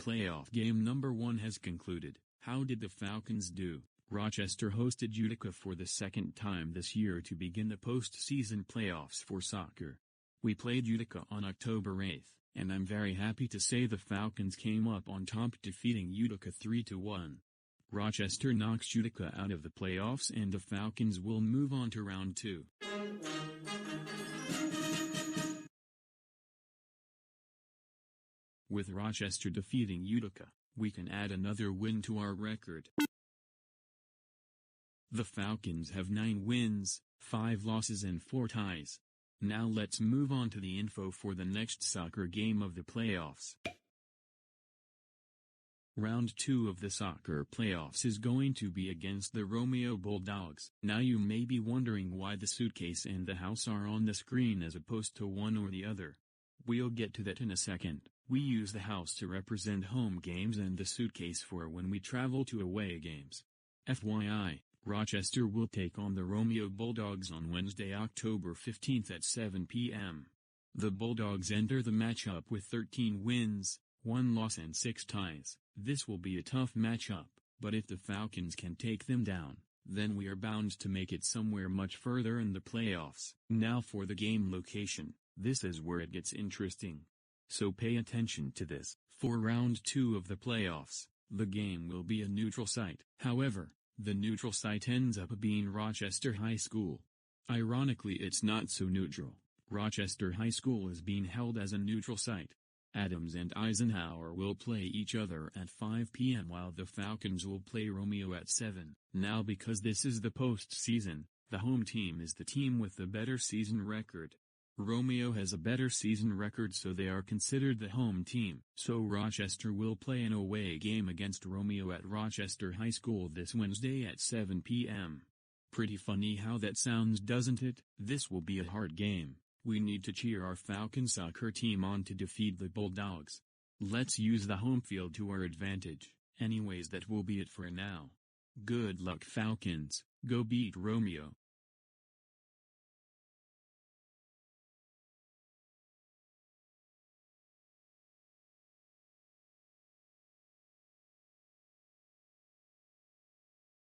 playoff game number 1 has concluded. How did the Falcons do? Rochester hosted Utica for the second time this year to begin the postseason playoffs for soccer. We played Utica on October 8th, and I'm very happy to say the Falcons came up on top, defeating Utica 3-1. Rochester knocks Utica out of the playoffs and the Falcons will move on to round 2. With Rochester defeating Utica, we can add another win to our record. The Falcons have 9 wins, 5 losses and 4 ties. Now let's move on to the info for the next soccer game of the playoffs. Round 2 of the soccer playoffs is going to be against the Romeo Bulldogs. Now you may be wondering why the suitcase and the house are on the screen as opposed to one or the other. We'll get to that in a second. We use the house to represent home games and the suitcase for when we travel to away games. FYI, Rochester will take on the Romeo Bulldogs on Wednesday, October 15th at 7 p.m. The Bulldogs enter the matchup with 13 wins, 1 loss and 6 ties. This will be a tough matchup, but if the Falcons can take them down, then we are bound to make it somewhere much further in the playoffs. Now for the game location, this is where it gets interesting. So pay attention to this. For round 2 of the playoffs, the game will be a neutral site. However, the neutral site ends up being Rochester High School. Ironically, it's not so neutral. Rochester High School is being held as a neutral site. Adams and Eisenhower will play each other at 5 p.m. while the Falcons will play Romeo at 7. Now because this is the postseason, the home team is the team with the better season record. Romeo has a better season record, so they are considered the home team. So Rochester will play an away game against Romeo at Rochester High School this Wednesday at 7 p.m. Pretty funny how that sounds, doesn't it? This will be a hard game. We need to cheer our Falcon soccer team on to defeat the Bulldogs. Let's use the home field to our advantage. Anyways, that will be it for now. Good luck, Falcons. Go beat Romeo.